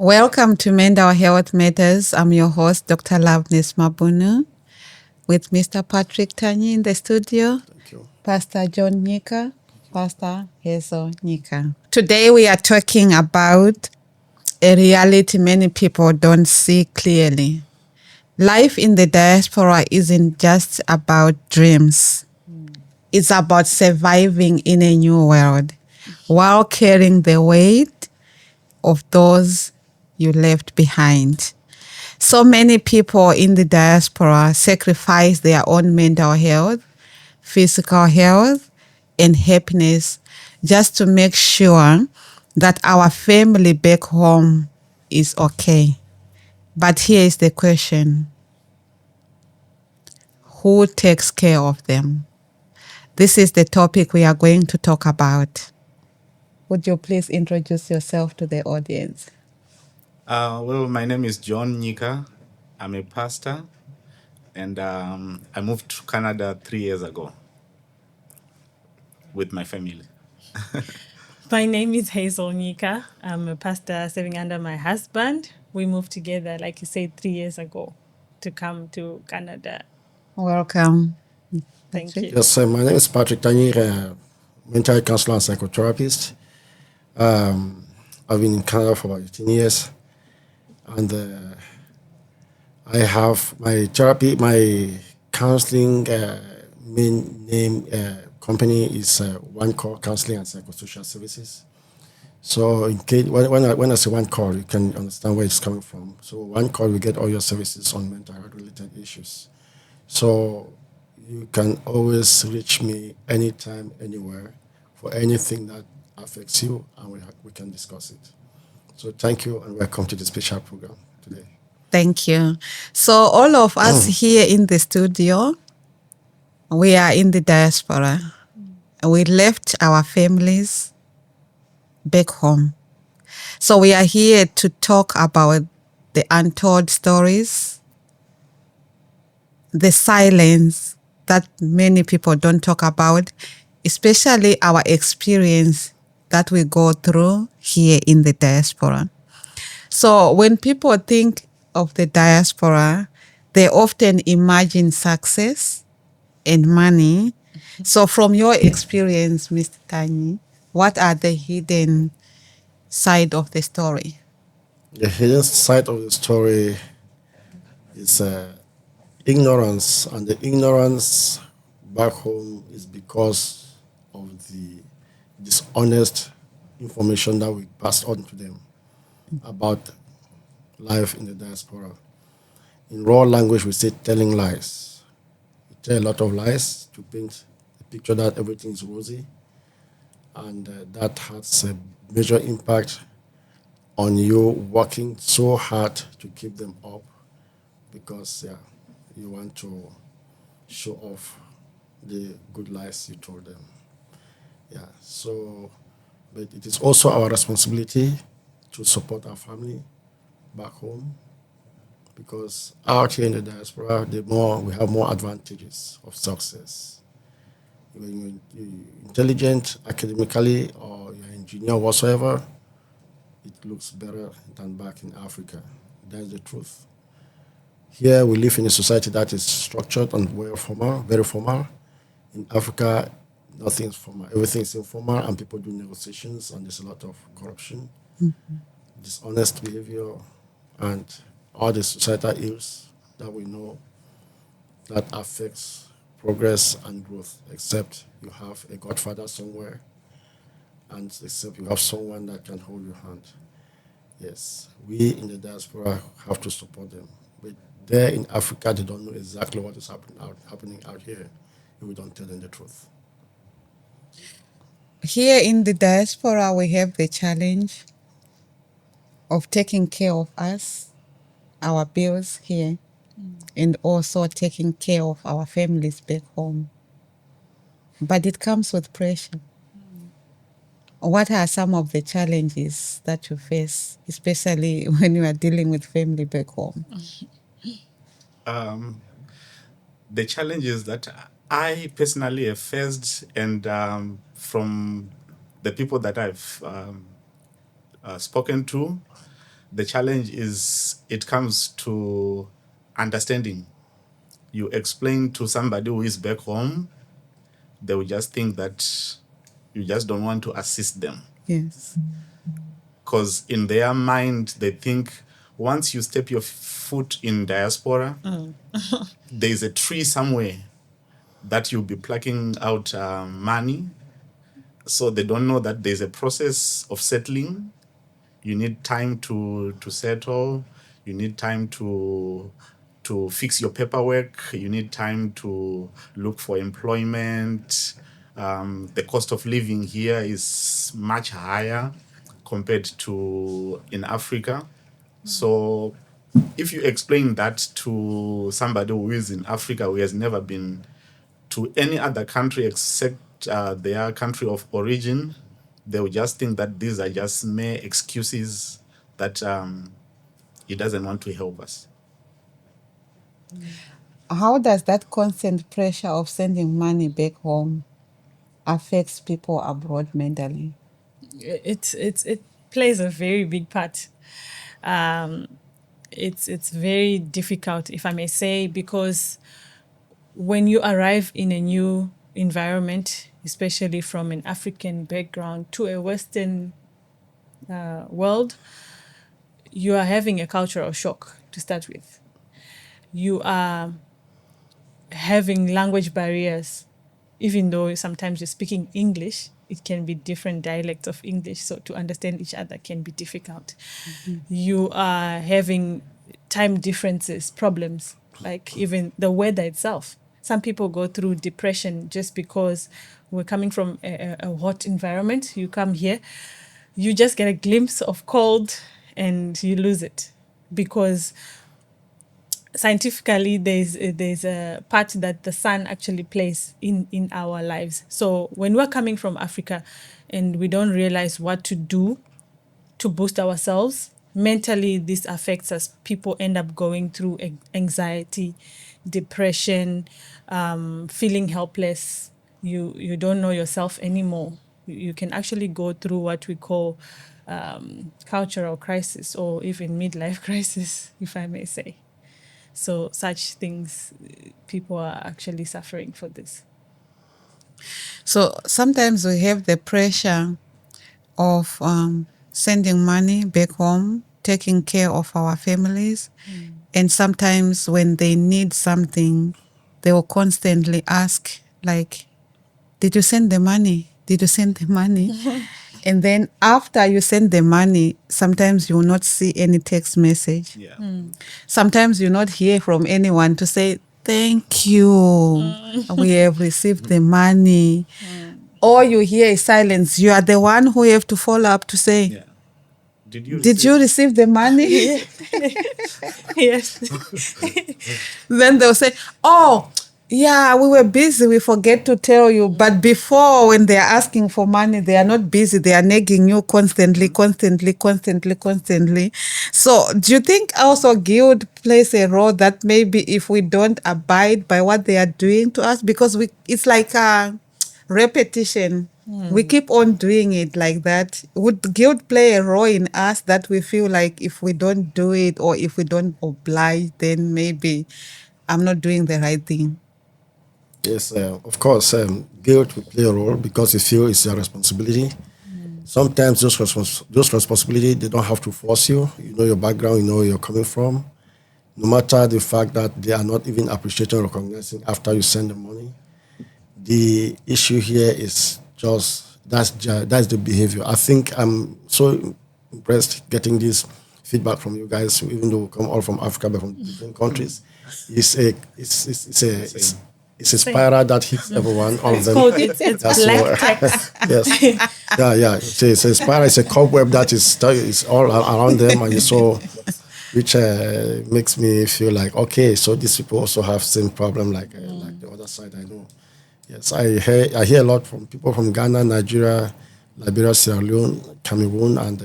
Welcome to Mental Health Matters. I'm your host, Dr. Loveness Mabunu, with Mr. Patrick Tanyi in the studio, Thank you. Pastor John Nyika, Pastor Hazel Nyika. Today we are talking about a reality many people don't see clearly. Life in the diaspora isn't just about dreams. It's about surviving in a new world while carrying the weight of those you left behind. So many people in the diaspora sacrifice their own mental health, physical health, and happiness just to make sure that our family back home is okay. But here is the question: who takes care of them? This is the topic we are going to talk about. Would you please introduce yourself to the audience? Well, my name is John Nyika. I'm a pastor, and I moved to Canada 3 years ago with my family. My name is Hazel Nyika. I'm a pastor serving under my husband. We moved together, like you said, 3 years ago to come to Canada. Welcome. Thank Patrick? you. Yes, my name is Patrick Tanyi, mental health counselor and psychotherapist. I've been in Canada for about 18 years, and I have my therapy, my counseling main name company is One Call Counseling and Psychosocial Services. So in case when I say One Call, you can understand where it's coming from. So One Call, we get all your services on mental health related issues. So you can always reach me anytime, anywhere, for anything that affects you, and we can discuss it. So thank you, and welcome to the special program today. Thank you. So all of us here in the studio, we are in the diaspora. We left our families back home. So we are here to talk about the untold stories, the silence that many people don't talk about, especially our experience that we go through here in the diaspora. So when people think of the diaspora, they often imagine success and money. So from your experience, Mr. Tanyi, what are the hidden side of the story? The hidden side of the story is ignorance, and the ignorance back home is because of the dishonest information that we passed on to them about life in the diaspora. In raw language, we say telling lies. We tell a lot of lies to paint a picture that everything is rosy, and that has a major impact on you working so hard to keep them up because you want to show off the good lies you told them. But it is also our responsibility to support our family back home, because out here in the diaspora, we have more advantages of success. When you're intelligent academically or you're an engineer whatsoever, it looks better than back in Africa. That's the truth. Here we live in a society that is structured and very formal. In Africa, nothing is formal. Everything is informal, and people do negotiations, and there's a lot of corruption, dishonest behavior, and all the societal ills that we know that affects progress and growth, except you have a godfather somewhere, and except you have someone that can hold your hand. Yes, we in the diaspora have to support them. But there in Africa, they don't know exactly what is happening out here if we don't tell them the truth. Here in the diaspora, we have the challenge of taking care of us, our bills here, and also taking care of our families back home. But it comes with pressure. What are some of the challenges that you face, especially when you are dealing with family back home? The challenges that I personally have faced, and from the people that I've spoken to, The challenge is it comes to understanding. You explain to somebody who is back home, they will just think that you just don't want to assist them. Yes. Because in their mind, they think once you step your foot in diaspora, there's a tree somewhere that you'll be plucking out money. So they don't know that there's a process of settling. You need time to settle. You need time to fix your paperwork. You need time to look for employment. The cost of living here is much higher compared to in Africa. So if you explain that to somebody who is in Africa, who has never been to any other country except their country of origin, they will just think that these are just mere excuses that he doesn't want to help us. How does that constant pressure of sending money back home affects people abroad mentally? It plays a very big part. It's very difficult, if I may say, because when you arrive in a new environment, especially from an African background to a Western world, you are having a cultural shock to start with. You are having language barriers, even though sometimes you're speaking English, it can be different dialects of English, so to understand each other can be difficult. You are having time differences, problems, like even the weather itself. Some people go through depression just because we're coming from a hot environment. You come here, you just get a glimpse of cold and you lose it, because scientifically there's a part that the sun actually plays in our lives. So when we're coming from Africa and we don't realize what to do to boost ourselves mentally, this affects us. People end up going through anxiety, depression, feeling helpless. You don't know yourself anymore. You can actually go through what we call cultural crisis, or even midlife crisis, if I may say. So such things, people are actually suffering for this. So sometimes we have the pressure of sending money back home, taking care of our families. And sometimes when they need something, they will constantly ask, like, did you send the money? Did you send the money? And then after you send the money, sometimes you will not see any text message. Yeah. Sometimes you not hear from anyone to say, thank you, we have received the money. All you hear is silence. You are the one who have to follow up to say, Yeah. did you receive the money? Yes. Then they'll say, oh, yeah, we were busy, we forget to tell you. But before, when they're asking for money, they are not busy. They are nagging you constantly. So do you think also guilt plays a role, that maybe if we don't abide by what they are doing to us, because it's like a repetition. We keep on doing it like that. Would guilt play a role in us, that we feel like if we don't do it or if we don't oblige, then maybe I'm not doing the right thing? Yes, of course, guilt will play a role because you feel it's your responsibility. Sometimes those responsibility, they don't have to force you. You know your background, you know where you're coming from. No matter the fact that they are not even appreciating or recognizing after you send the money. The issue here is just that's the behavior. I think I'm so impressed getting this feedback from you guys, even though we come all from Africa but from different countries. It's a spiral that hits everyone, all of them. It's That's black what- text. Yes. Yeah. It's a spiral. It's a cobweb that is all around them, and so which makes me feel like, okay, so these people also have same problem like the other side. I know. Yes, I hear a lot from people from Ghana, Nigeria, Liberia, Sierra Leone, Cameroon, and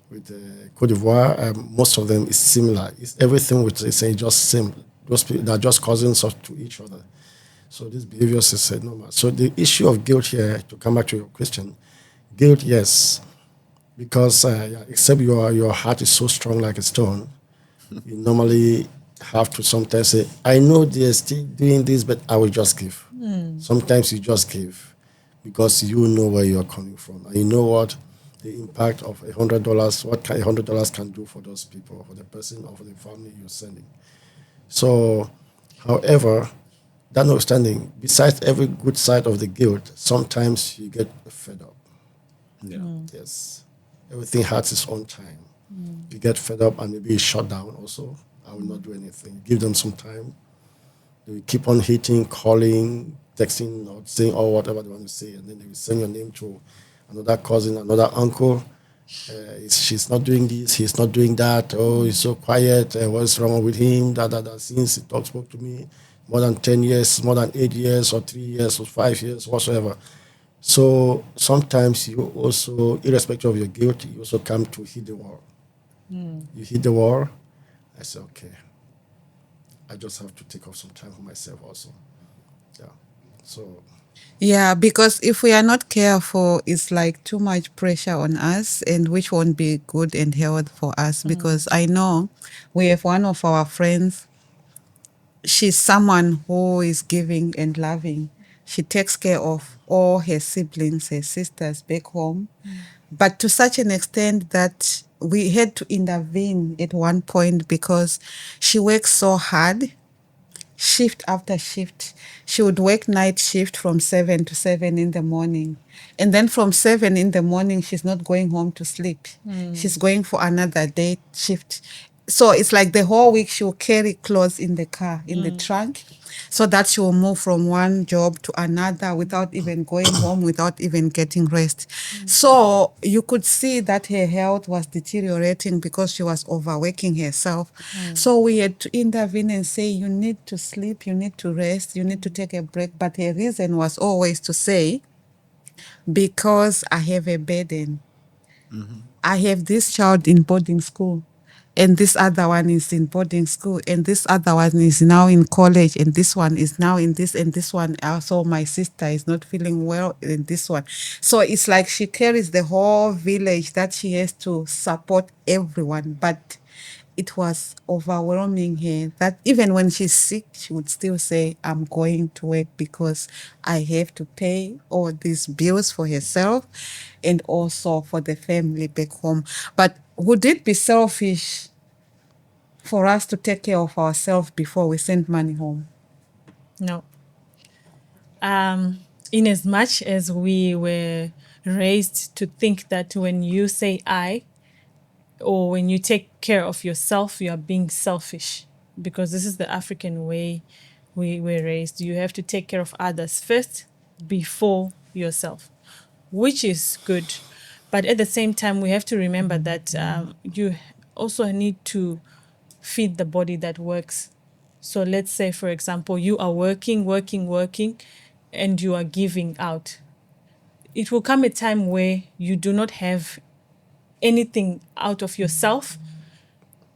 with Cote d'Ivoire. Most of them is similar. It's everything which is just same. Those people, they're just cousins to each other. So this behavior is normal. So the issue of guilt here, to come back to your question, guilt, yes, because except your heart is so strong like a stone, you normally have to sometimes say, I know they're still doing this, but I will just give. Sometimes you just give because you know where you're coming from. And you know what the impact of $100, what $100 can do for those people, for the person or for the family you're sending. So, however, that notwithstanding, besides every good side of the guilt, sometimes you get fed up. Yeah. Yes. Everything has its own time. You get fed up and maybe you shut down also. I will not do anything. Give them some time. They will keep on hitting, calling, texting, or saying or whatever they want to say. And then they will send your name to another cousin, another uncle. She's not doing this, he's not doing that. Oh, he's so quiet. What's wrong with him? Since he spoke to me more than 10 years, more than 8 years, or 3 years, or 5 years, whatsoever. So sometimes you also, irrespective of your guilt, you also come to hit the wall. You hit the wall. I say, okay, I just have to take off some time for myself also. Yeah. So Yeah, because if we are not careful, it's like too much pressure on us, and which won't be good and healthy for us. Because I know we have one of our friends, she's someone who is giving and loving. She takes care of all her siblings, her sisters back home, but to such an extent that we had to intervene at one point because she works so hard, shift after shift. She would work night shift from 7 to 7 in the morning. And then from 7 in the morning, she's not going home to sleep. She's going for another day shift. So it's like the whole week she will carry clothes in the car, in the trunk, so that she will move from one job to another without even going home, without even getting rest. So you could see that her health was deteriorating because she was overworking herself. So we had to intervene and say, you need to sleep, you need to rest, you need to take a break. But her reason was always to say, because I have a burden. I have this child in boarding school, and this other one is in boarding school, and this other one is now in college, and this one is now in this, and this one also, my sister is not feeling well in this one. So it's like she carries the whole village that she has to support everyone. But it was overwhelming her that even when she's sick, she would still say, I'm going to work because I have to pay all these bills for herself and also for the family back home. But would it be selfish for us to take care of ourselves before we send money home? No. In as much as we were raised to think that when you say I, or when you take care of yourself, you are being selfish, because this is the African way we were raised. You have to take care of others first before yourself, which is good. But at the same time, we have to remember that you also need to feed the body that works. So let's say, for example, you are working, and you are giving out. It will come a time where you do not have anything out of yourself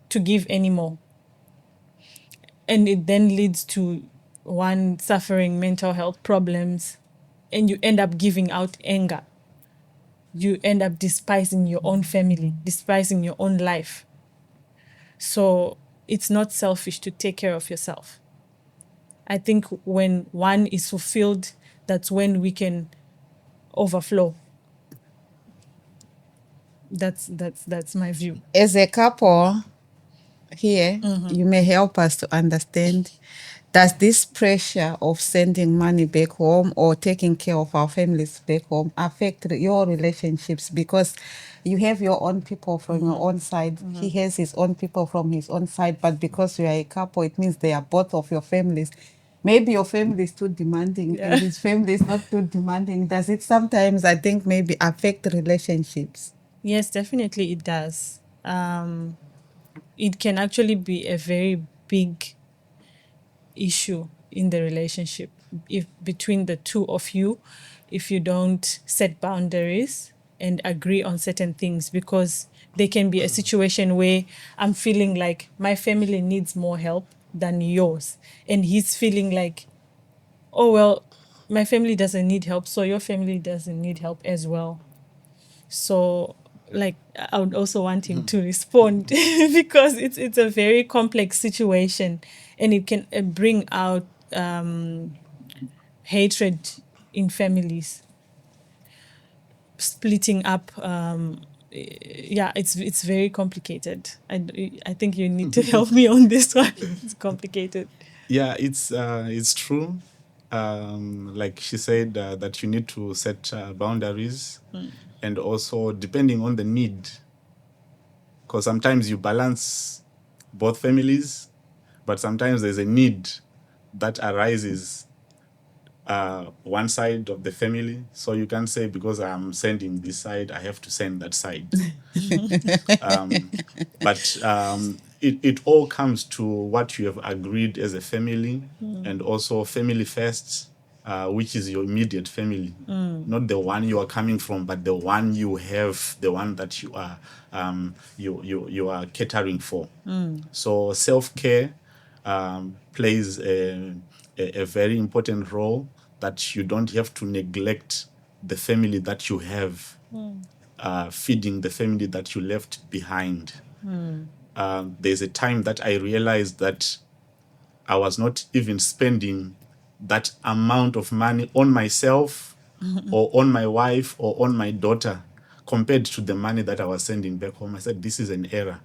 to give anymore. And it then leads to one suffering mental health problems, and you end up giving out anger. You end up despising your own family, despising your own life. So it's not selfish to take care of yourself. I think when one is fulfilled, that's when we can overflow. That's my view. As a couple here, you may help us to understand, does this pressure of sending money back home or taking care of our families back home affect your relationships? Because you have your own people from your own side, he has his own people from his own side, but because you are a couple, it means they are both of your families. Maybe your family is too demanding and his family is not too demanding. Does it sometimes, I think, maybe affect relationships? Yes, definitely it does. It can actually be a very big issue in the relationship if between the two of you, if you don't set boundaries and agree on certain things, because there can be a situation where I'm feeling like my family needs more help than yours, and he's feeling like, oh well, my family doesn't need help, so your family doesn't need help as well. So like I would also want him to respond because it's a very complex situation, and it can bring out hatred in families, splitting up. It's very complicated. I think you need to help me on this one. It's complicated. Yeah, it's true. Like she said, that you need to set boundaries, and also depending on the need, because sometimes you balance both families, but sometimes there's a need that arises one side of the family. So you can't say because I'm sending this side, I have to send that side. But it all comes to what you have agreed as a family, and also family first, which is your immediate family, not the one you are coming from, but the one you have, the one that you are you are catering for. So self-care plays a very important role, that you don't have to neglect the family that you have, feeding the family that you left behind. There's a time that I realized that I was not even spending that amount of money on myself or on my wife or on my daughter compared to the money that I was sending back home. I said, this is an error.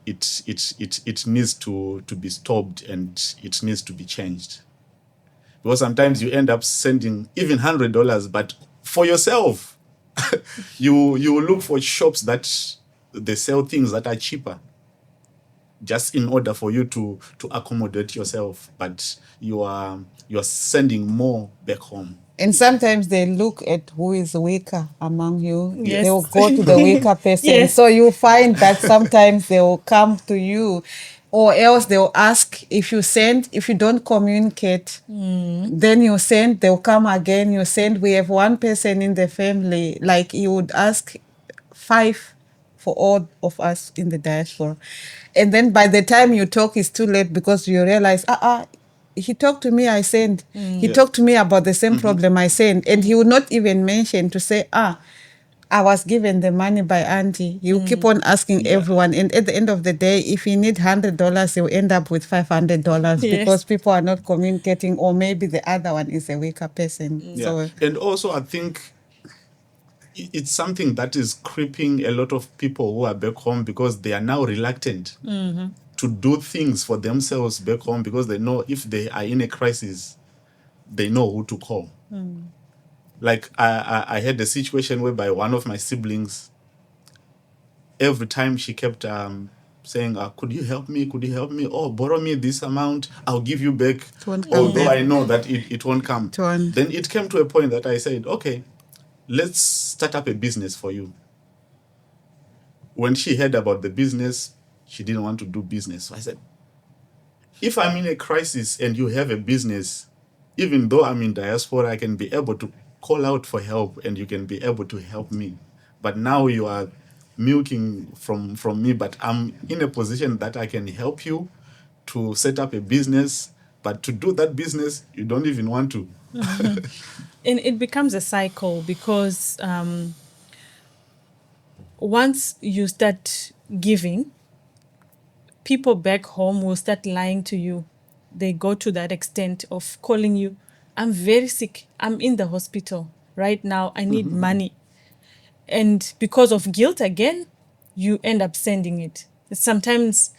It needs to be stopped, and it needs to be changed. Because sometimes you end up sending even $100, but for yourself, you look for shops that they sell things that are cheaper, just in order for you to accommodate yourself. But you're sending more back home. And sometimes they look at who is weaker among you. Yes. They will go to the weaker person. Yes. So you find that sometimes they will come to you, or else they will ask if you don't communicate, then you send, they'll come again, you send. We have one person in the family, like you would ask 5 for all of us in the diaspora. And then by the time you talk, it's too late, because you realize, he talked to me, I sent. He talked to me about the same problem, I sent. And he would not even mention to say, I was given the money by auntie. You keep on asking everyone. And at the end of the day, if you need $100, you'll end up with $500 Yes. because people are not communicating, or maybe the other one is a weaker person. Yeah. So And also, I think it's something that is creeping a lot of people who are back home, because they are now reluctant to do things for themselves back home, because they know if they are in a crisis, they know who to call. Like I had a situation whereby one of my siblings, every time she kept saying, could you help me? Could you help me? Oh, borrow me this amount. I'll give you back. It won't come Although back. I know that it won't come. It won't. Then it came to a point that I said, okay, let's start up a business for you. When she heard about the business, she didn't want to do business. So I said, if I'm in a crisis and you have a business, even though I'm in diaspora, I can be able to call out for help, and you can be able to help me. But now you are milking from me, but I'm in a position that I can help you to set up a business. But to do that business, you don't even want to. And it becomes a cycle, because once you start giving, people back home will start lying to you. They go to that extent of calling you, I'm very sick, I'm in the hospital right now, I need money. And because of guilt again, you end up sending it. Sometimes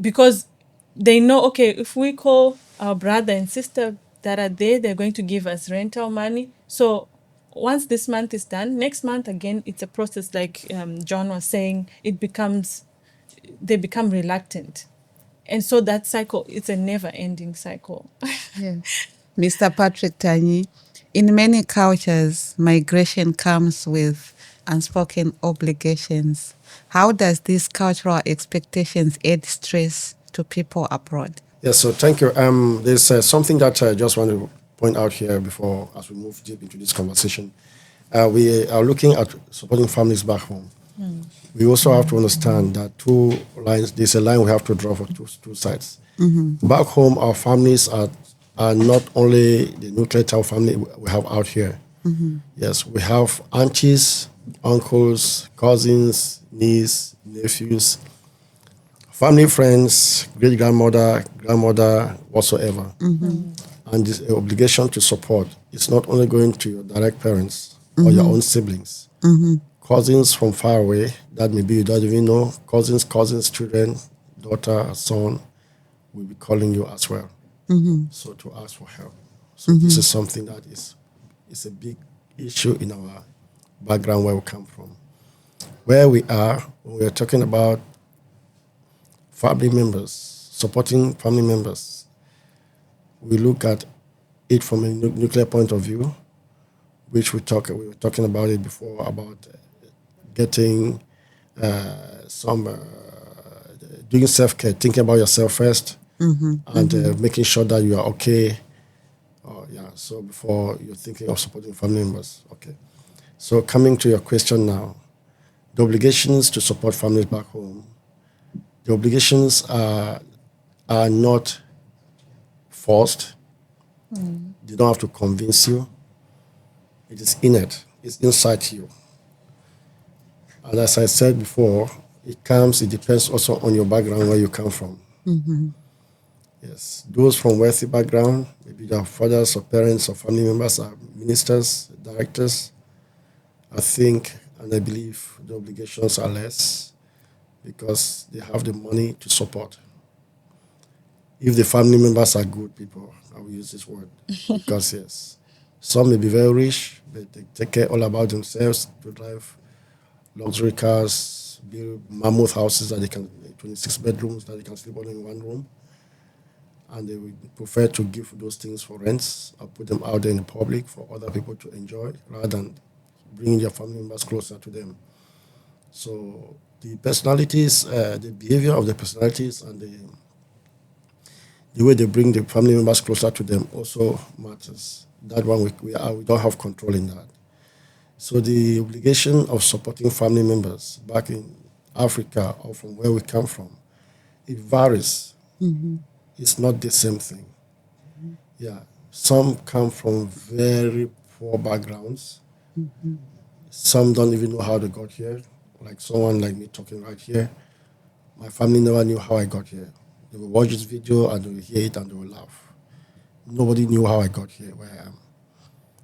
because they know, okay, if we call our brother and sister that are there, they're going to give us rental money. So once this month is done, next month again, it's a process. Like John was saying, they become reluctant. And so that cycle, it's a never-ending cycle. yeah. Mr. Patrick Tanyi, in many cultures, migration comes with unspoken obligations. How does these cultural expectations add stress to people abroad? Yes, so thank you. There's something that I just want to point out here before, as we move deep into this conversation. We are looking at supporting families back home. We also have to understand that two lines, there's a line we have to draw for two sides. Back home, our families are not only the nuclear type family we have out here. Yes, we have aunties, uncles, cousins, nieces, nephews, family, friends, great grandmother, grandmother, whatsoever. And this obligation to support is not only going to your direct parents or your own siblings, cousins from far away that maybe you don't even know, cousins, children, daughter, son will be calling you as well. So to ask for help. So this is something that is a big issue in our background where we come from. Where we are, when we are talking about family members, supporting family members, we look at it from a nuclear point of view, which we were talking about it before, about getting doing self-care, thinking about yourself first, and making sure that you are okay. So before you're thinking of supporting family members, okay. So coming to your question now, the obligations to support families back home, the obligations are not forced. They don't have to convince you. It is innate. It's inside you. And as I said before, it depends also on your background, where you come from. Yes, those from wealthy background, maybe their fathers or parents or family members are ministers, directors. I think and I believe the obligations are less because they have the money to support. If the family members are good people, I will use this word, because yes, some may be very rich, but they take care all about themselves, to drive luxury cars, build mammoth houses 26 bedrooms that they can sleep only in one room. And they would prefer to give those things for rents or put them out there in the public for other people to enjoy rather than bringing their family members closer to them. So the personalities, the behavior of the personalities and the way they bring the family members closer to them also matters. That one we don't have control in that. So the obligation of supporting family members back in Africa or from where we come from, it varies. It's not the same thing. Yeah, some come from very poor backgrounds. Some don't even know how they got here. Like someone like me talking right here. My family never knew how I got here. They will watch this video and they will hear it and they will laugh. Nobody knew how I got here where I am.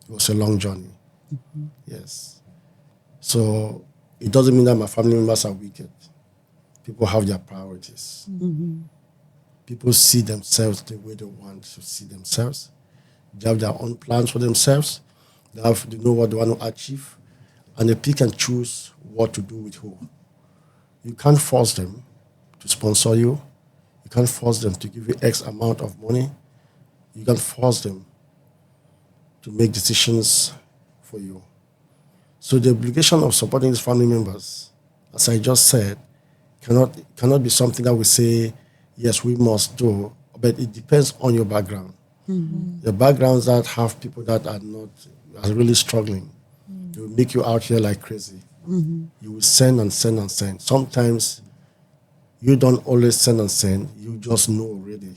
It was a long journey. Yes. So it doesn't mean that my family members are wicked. People have their priorities. People see themselves the way they want to see themselves. They have their own plans for themselves. They know what they want to achieve. And they pick and choose what to do with who. You can't force them to sponsor you. You can't force them to give you X amount of money. You can't force them to make decisions for you. So the obligation of supporting these family members, as I just said, cannot be something that we say, yes, we must do, but it depends on your background. The backgrounds that have people that are really struggling, they will make you out here like crazy. You will send and send and send. Sometimes you don't always send and send. You just know already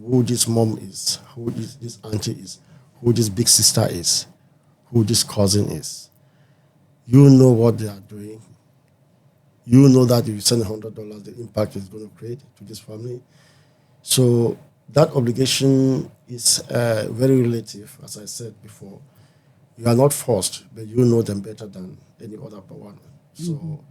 who this mom is, who this auntie is, who this big sister is, who this cousin is. You know what they are doing. You know that if you send $100, the impact is going to create to this family. So that obligation is very relative, as I said before. You are not forced, but you know them better than any other one. So,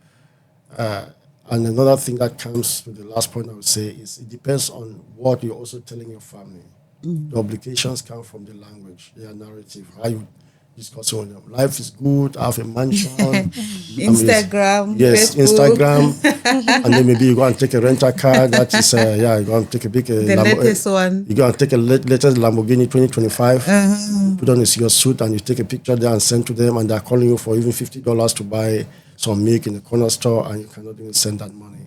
and another thing that comes to the last point I would say is it depends on what you're also telling your family. The obligations come from the language, their narrative, how you discussing with them. Life is good, I have a mansion. Instagram, yes, Facebook. Instagram. And then maybe you go and take a rental car. That is, you go and take a big... the latest one. You go and take a latest Lamborghini 2025. You put on your suit and you take a picture there and send to them, and they're calling you for even $50 to buy some milk in the corner store, and you cannot even send that money.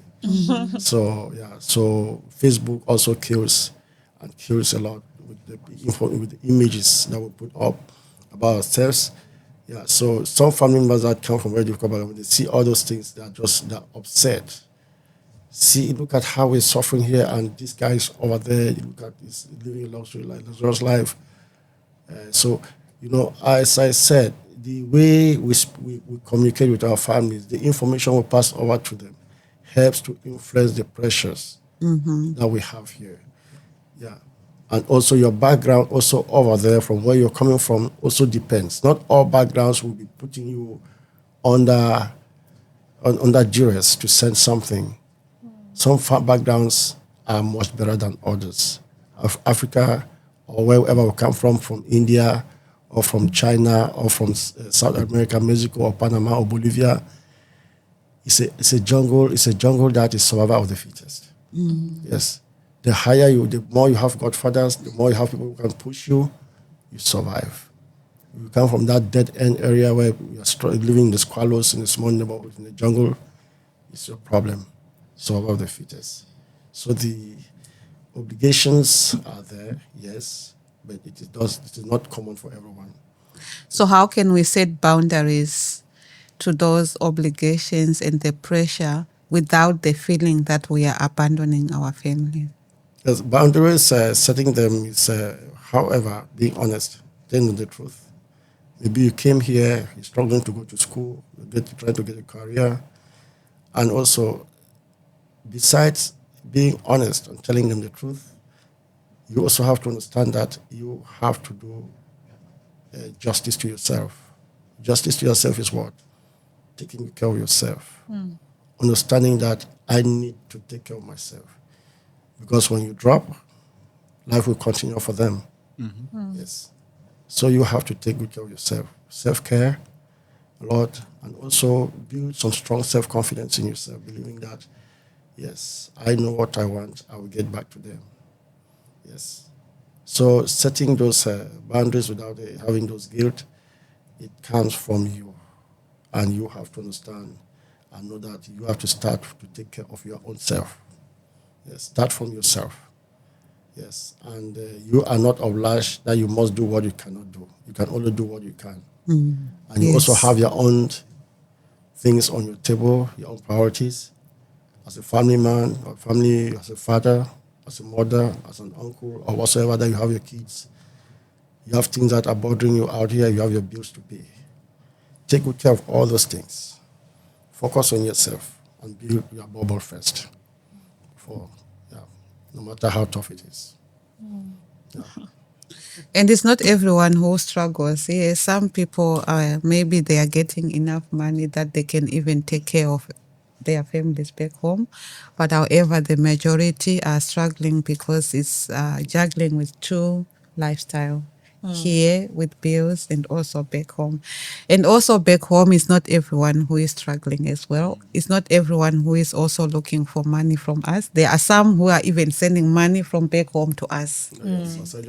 So Facebook also kills a lot with the images that we put up about ourselves. Yeah, so some family members that come from very difficult background, when they see all those things, they're upset. See, look at how we're suffering here, and this guy is over there. Look at he's living a luxurious life. So, as I said, the way we communicate with our families, the information we pass over to them, helps to influence the pressures that we have here. Yeah. And also your background also over there from where you're coming from also depends. Not all backgrounds will be putting you under duress to send something. Some backgrounds are much better than others. Of Africa or wherever we come from India or from China or from South America, Mexico or Panama or Bolivia, it's a jungle that is survival of the fittest. Yes. The higher you, the more you have godfathers, the more you have people who can push you, you survive. You come from that dead end area where you're living in the squallows in a small neighborhood in the jungle, it's your problem. Survival of the fittest. So the obligations are there, yes, but it is not common for everyone. So how can we set boundaries to those obligations and the pressure without the feeling that we are abandoning our family? Because boundaries, setting them is, however, being honest, telling the truth. Maybe you came here, you're struggling to go to school, you're trying to get a career, and also, besides being honest and telling them the truth, you also have to understand that you have to do justice to yourself. Justice to yourself is what? Taking care of yourself. Understanding that I need to take care of myself. Because when you drop, life will continue for them. Yes. So you have to take good care of yourself. Self-care, a lot, and also build some strong self-confidence in yourself, believing that, yes, I know what I want, I will get back to them. Yes. So setting those boundaries without having those guilt, it comes from you. And you have to understand and know that you have to start to take care of your own self. Yes, start from yourself. Yes, and you are not obliged that you must do what you cannot do. You can only do what you can. And you also have your own things on your table, your own priorities. As a family man, or family, as a father, as a mother, as an uncle, or whatsoever that you have your kids. You have things that are bothering you out here. You have your bills to pay. Take good care of all those things. Focus on yourself and build your bubble first. No matter how tough it is. And it's not everyone who struggles. Yes, some people, maybe they are getting enough money that they can even take care of their families back home. But however, the majority are struggling because it's juggling with two lifestyle. Here with bills and also back home. And also back home is not everyone who is struggling as well. It's not everyone who is also looking for money from us. There are some who are even sending money from back home to us,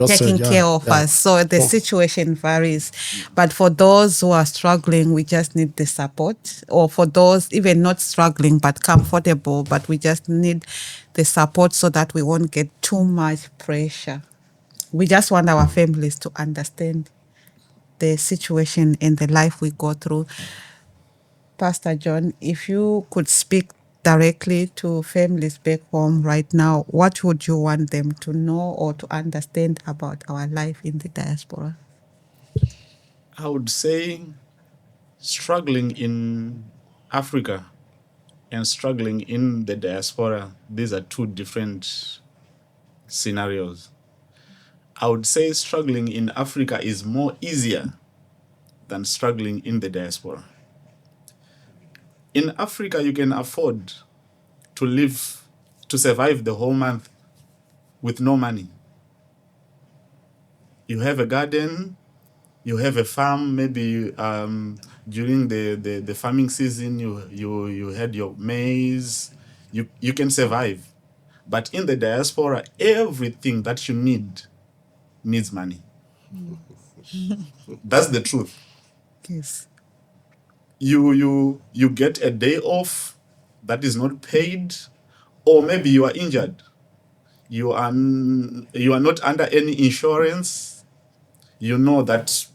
taking care of us. So the situation varies. But for those who are struggling, we just need the support. Or for those even not struggling but comfortable, but we just need the support so that we won't get too much pressure. We just want our families to understand the situation and the life we go through. Pastor John, if you could speak directly to families back home right now, what would you want them to know or to understand about our life in the diaspora? I would say struggling in Africa and struggling in the diaspora, these are two different scenarios. I would say struggling in Africa is more easier than struggling in the diaspora. In Africa, you can afford to survive the whole month with no money. You have a garden, you have a farm, maybe during the farming season, you had your maize, you can survive. But in the diaspora, everything that you needs money. That's the truth. Yes. You get a day off that is not paid, or maybe you are injured. You are not under any insurance. You know that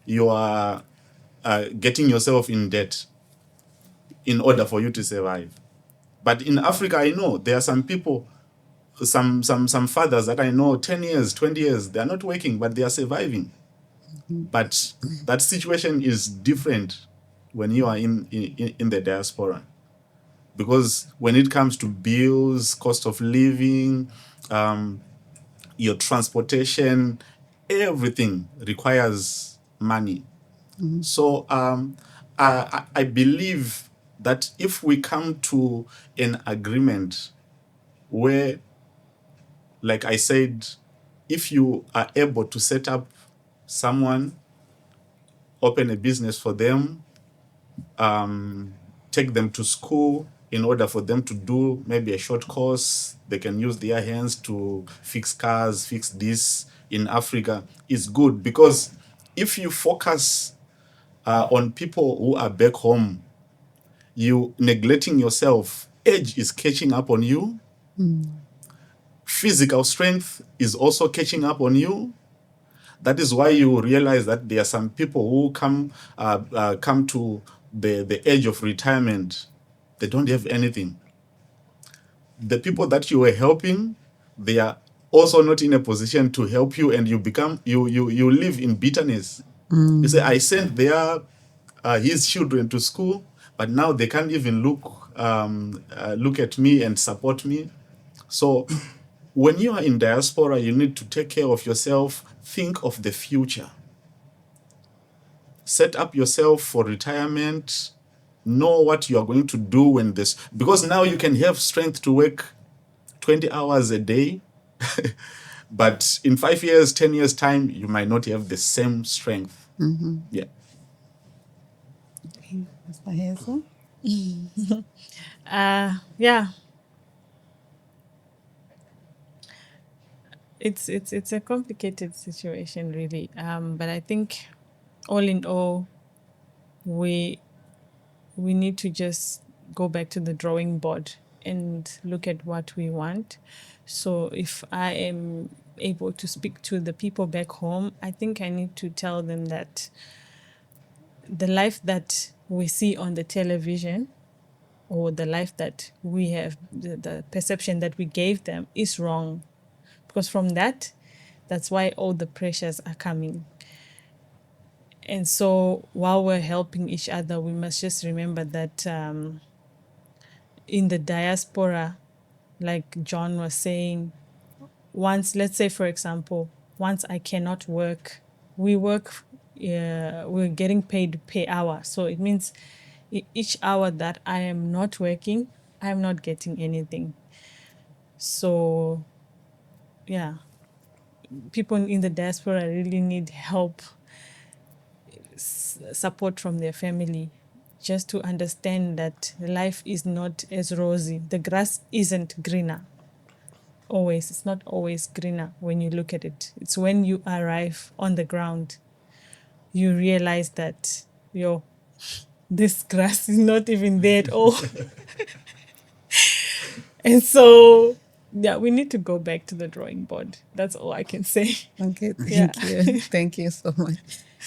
you are getting yourself in debt in order for you to survive. But in Africa, I know there are some people, some fathers that I know 10 years, 20 years, they are not working, but they are surviving. But that situation is different when you are in the diaspora, because when it comes to bills, cost of living, your transportation, everything requires money. So I believe that if we come to an agreement where, like I said, if you are able to set up someone, open a business for them, take them to school in order for them to do maybe a short course, they can use their hands to fix cars, fix this in Africa, is good. Because if you focus on people who are back home, you neglecting yourself, age is catching up on you. Physical strength is also catching up on you. That is why you realize that there are some people who come to the age of retirement, they don't have anything. The people that you were helping, they are also not in a position to help you, and you live in bitterness. You say, I sent his children to school, but now they can't even look at me and support me. So when you are in diaspora, you need to take care of yourself, think of the future, set up yourself for retirement, know what you are going to do when this, because now you can have strength to work 20 hours a day, but in 5 years, 10 years time, you might not have the same strength. Yeah. Mr. Hazel? Yeah, it's a complicated situation, really. But I think all in all, we need to just go back to the drawing board and look at what we want. So if I am able to speak to the people back home, I think I need to tell them that the life that we see on the television, or the life that we have, the perception that we gave them, is wrong. Because from that's why all the pressures are coming. And so while we're helping each other, we must just remember that in the diaspora, like John was saying, once, let's say, for example, once I cannot work, we're getting paid per hour. So it means each hour that I am not working, I'm not getting anything. So, yeah, people in the diaspora really need help, support from their family, just to understand that life is not as rosy. The grass isn't greener always. It's not always greener when you look at it. It's when you arrive on the ground, you realize that, this grass is not even there at all. And so, yeah, we need to go back to the drawing board. That's all I can say. Okay, Yeah. thank you. Thank you so much.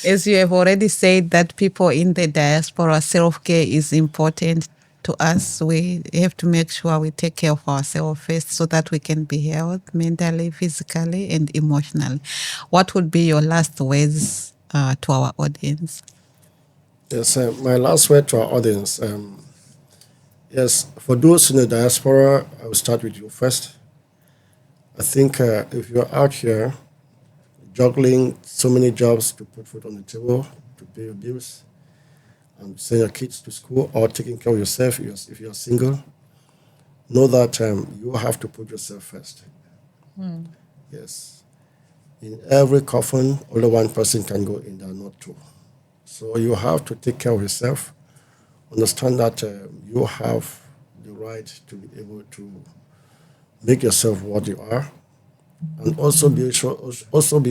As you have already said that people in the diaspora, self-care is important to us. We have to make sure we take care of ourselves first so that we can be healthy mentally, physically, and emotionally. What would be your last words to our audience? Yes, my last word to our audience. Yes, for those in the diaspora, I will start with you first. I think if you're out here juggling so many jobs to put food on the table, to pay your bills, and send your kids to school, or taking care of yourself if you're single, know that you have to put yourself first. Yes. In every coffin, only one person can go in there, not two. So you have to take care of yourself. Understand that you have the right to be able to make yourself what you are, and also be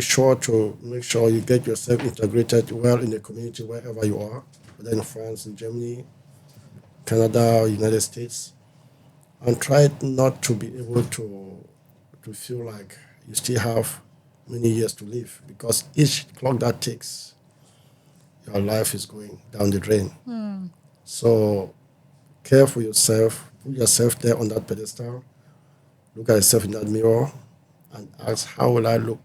sure to make sure you get yourself integrated well in the community wherever you are, whether in France, in Germany, Canada, or United States, and try not to be able to feel like you still have many years to live, because each clock that ticks, your life is going down the drain. So care for yourself, put yourself there on that pedestal, look at yourself in that mirror, and ask, how will I look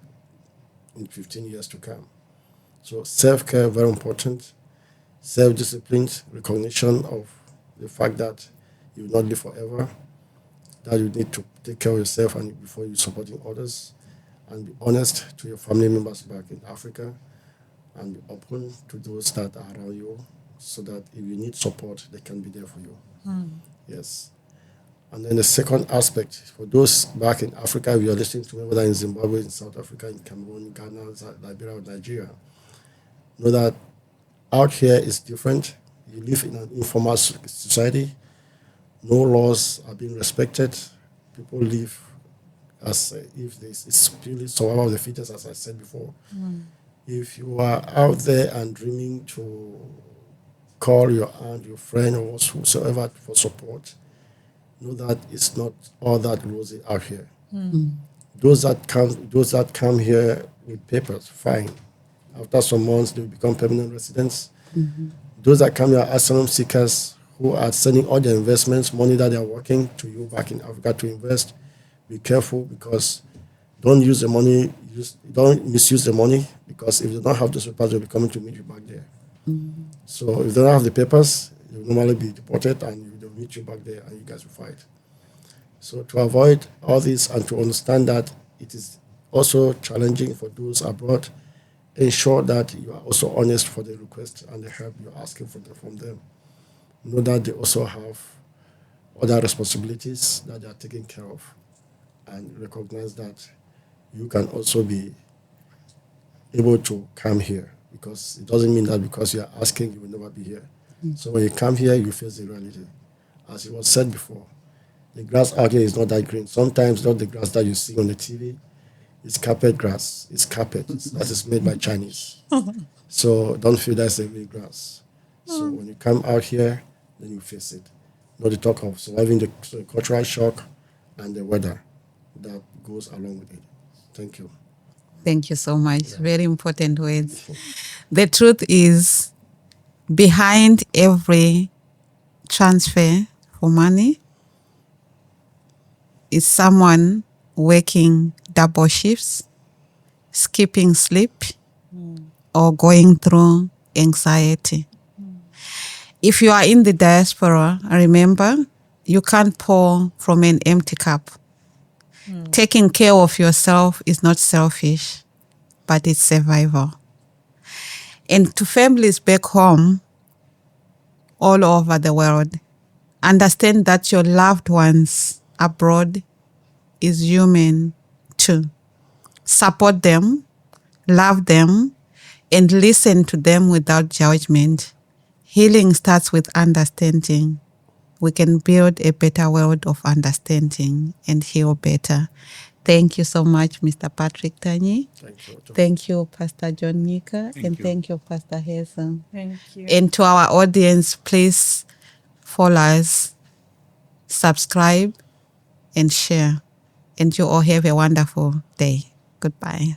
in 15 years to come? So self-care, very important. Self-discipline, recognition of the fact that you will not live forever, that you need to take care of yourself and before you supporting others, and be honest to your family members back in Africa, and be open to those that are around you, so that if you need support, they can be there for you. Yes. And then the second aspect, for those back in Africa, we are listening to me, whether in Zimbabwe, in South Africa, in Cameroon, Ghana, Liberia, or Nigeria, know that out here is different. You live in an informal society. No laws are being respected. People live as if this is purely survival of the fittest, as I said before. If you are out there and dreaming to call your aunt, your friend, or whosoever for support, know that it's not all that rosy out here. Those that come here with papers, fine. After some months, they will become permanent residents. Those that come here are asylum seekers who are sending all their investments, money that they are working to you back in Africa to invest. Be careful, because don't use the money, don't misuse the money, because if you don't have those papers, they'll be coming to meet you back there. So if they don't have the papers, you'll normally be deported and they'll meet you back there and you guys will fight. So to avoid all this and to understand that it is also challenging for those abroad, ensure that you are also honest for the request and the help you're asking from them. Know that they also have other responsibilities that they are taking care of, and recognize that you can also be able to come here, because it doesn't mean that because you are asking, you will never be here. So when you come here, you face the reality. As it was said before, the grass out here is not that green. Sometimes not the grass that you see on the TV. It's carpet grass. It's carpet. That is made by Chinese. So don't feel that's a real grass. So when you come out here, then you face it. Not the talk of surviving the cultural shock and the weather that goes along with it. Thank you. Thank you so much. Very important words. The truth is, behind every transfer for money is someone working double shifts, skipping sleep, or going through anxiety. If you are in the diaspora, remember, you can't pour from an empty cup. Taking care of yourself is not selfish, but it's survival. And to families back home, all over the world, understand that your loved ones abroad is human too. Support them, love them, and listen to them without judgment. Healing starts with understanding. We can build a better world of understanding and heal better. Thank you so much, Mr. Patrick Tanyi. Thank you. Thank you, Pastor John Nika. Thank And you. thank you, Pastor Hazel. Thank you. And to our audience, please follow us, subscribe, and share. And you all have a wonderful day. Goodbye.